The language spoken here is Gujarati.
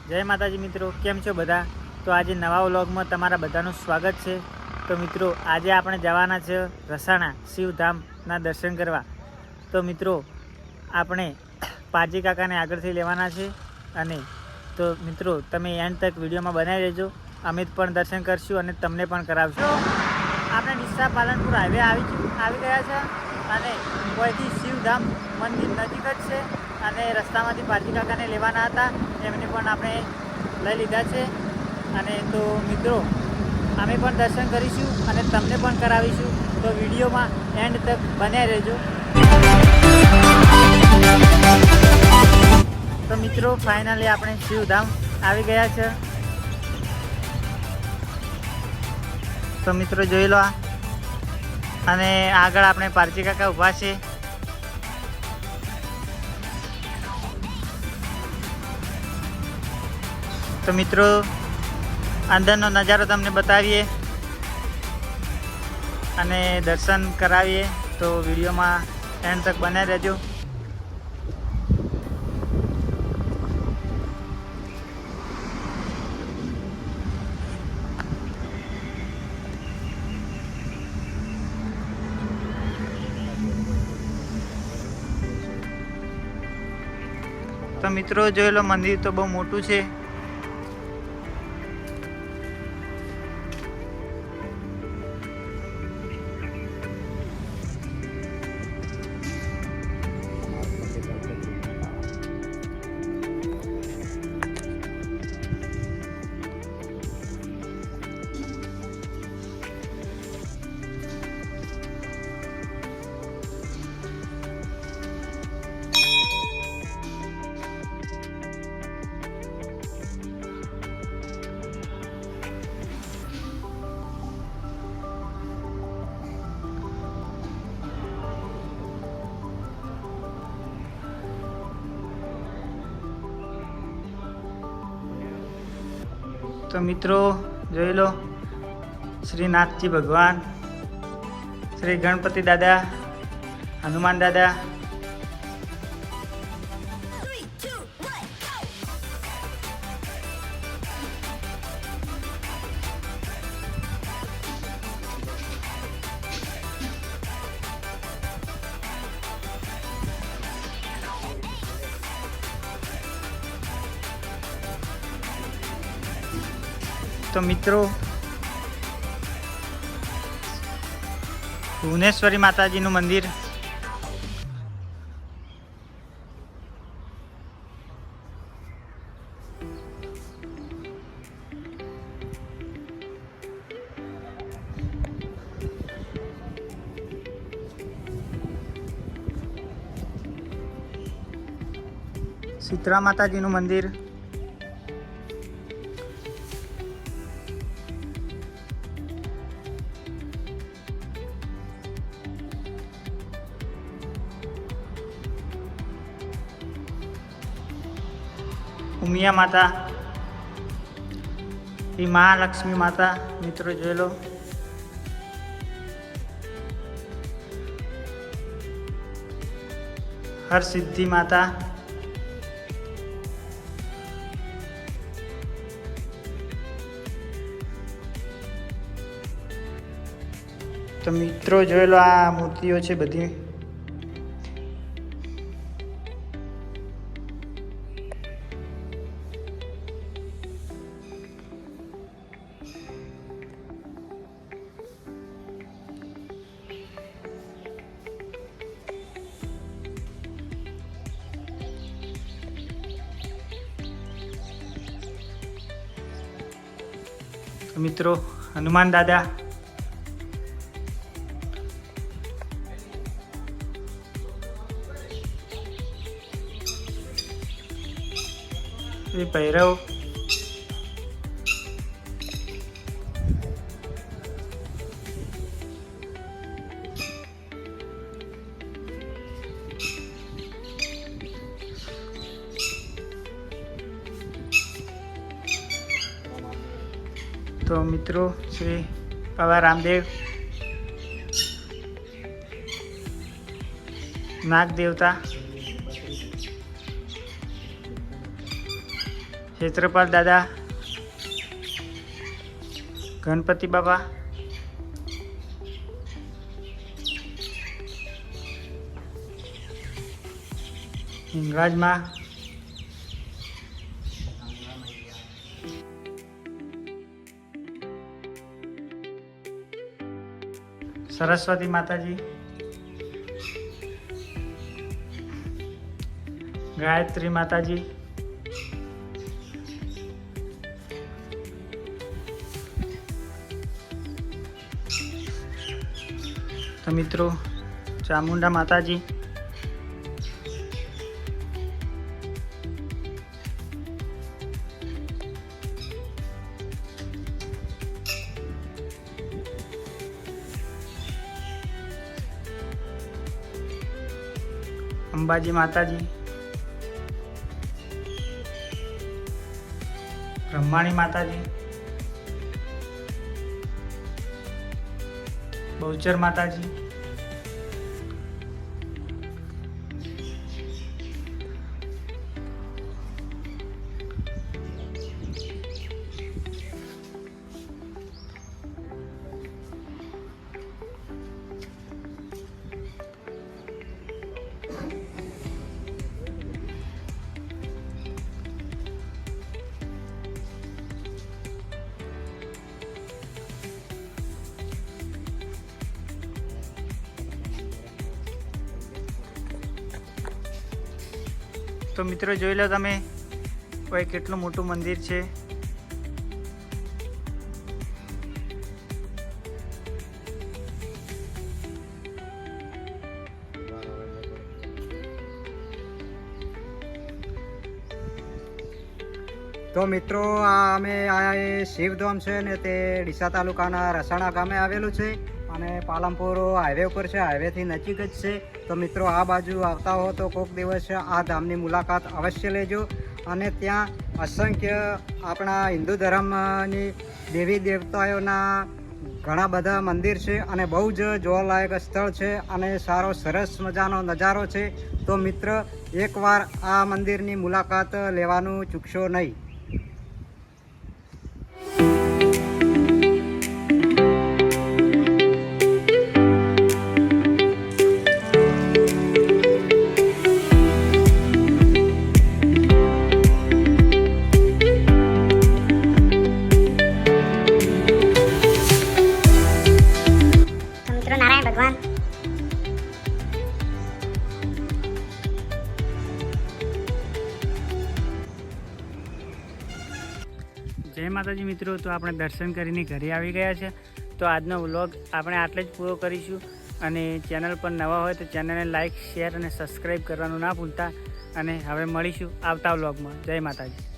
જય માતાજી મિત્રો, કેમ છો બધા? તો આજે નવા વ્લોગમાં તમારા બધાનું સ્વાગત છે. તો મિત્રો આજે આપણે જવાના છે રસાણા શિવધામના દર્શન કરવા. તો મિત્રો આપણે પાજી કાકાને આગળથી લેવાના છે અને તો મિત્રો તમે એન્ડ તક વિડીયોમાં બનાવી રહેજો. અમે પણ દર્શન કરશું અને તમને પણ કરાવશું. આપણે ડીસા પાલનપુર હાઈવે આવી ગયા છે અને કોઈથી શિવધામ મંદિર નજીક જ છે અને રસ્તામાંથી પાજી કાકાને લેવાના હતા, એમને પણ આપણે લઈ લીધા છે. અને તો મિત્રો અમે પણ દર્શન કરીશું અને તમને પણ કરાવીશું. તો વિડીયોમાં એન્ડ તક બન્યા રહેજો. તો મિત્રો ફાઇનલી આપણે શિવધામ આવી ગયા છે. તો મિત્રો જોઈ લો અને આગળ આપણે પારજી કાકા ઊભા છે. તો મિત્રો અંદરનો નજારો તમને બતાવીએ અને દર્શન કરાવીએ. તો વિડીયોમાં એન્ડ તક બનાવી રહેજો. તો મિત્રો જોઈ લો, મંદિર તો બહુ મોટું છે. તો મિત્રો જોઈ લો, શ્રીનાથજી ભગવાન, શ્રી ગણપતિ દાદા, હનુમાન દાદા, તો મિત્રો ભુવનેશ્વરી માતાજીનું મંદિર, શીતળા માતાજીનું મંદિર, ઉમિયા માતા, એ મહાલક્ષ્મી માતા મિત્રો જોઈ લો. હરસિદ્ધિ માતા, તો મિત્રો જોઈ લો, આ મૂર્તિઓ છે બધી. મિત્રો હનુમાન દાદા, શ્રી ભૈરવ, તો મિત્રો શ્રી બાબા રામદેવ, નાગ દેવતા, ક્ષેત્રપાલ દાદા, ગણપતિ બાપા, હિંગળાજમાં, સરસ્વતી માતાજી, ગાયત્રી માતાજી, તો મિત્રો ચામુંડા માતાજી, અંબાજી માતાજી, બ્રહ્માણી માતાજી, બહુચર માતાજી, તો મિત્રો જોઈ લો તમે કોઈ કેટલું મોટું મંદિર છે. તો મિત્રો આ અમે આ શિવધામ છે ને તે ડીસા તાલુકાના રસાણા ગામે આવેલું છે અને પાલનપુર હાઈવે ઉપર છે, હાઈવેથી નજીક જ છે. તો મિત્રો આ બાજુ આવતા હો તો કોઈક દિવસ આ ધામની મુલાકાત અવશ્ય લેજો. અને ત્યાં અસંખ્ય આપણા હિન્દુ ધર્મની દેવી દેવતાઓના ઘણા બધા મંદિર છે અને બહુ જ જોવાલાયક સ્થળ છે અને સારો સરસ મજાનો નજારો છે. તો મિત્ર એકવાર આ મંદિરની મુલાકાત લેવાનું ચૂકશો નહીં. જય માતાજી મિત્રો, તો આપણે દર્શન કરીને ઘરે આવી ગયા છે. તો આજનો વ્લોગ આપણે આટલે જ પૂરો કરીશું. અને ચેનલ પર નવા હોય તો ચેનલને લાઇક, શેર અને સબસ્ક્રાઈબ કરવાનું ના ભૂલતા. અને હવે મળીશું આવતા વ્લોગમાં. જય માતાજી.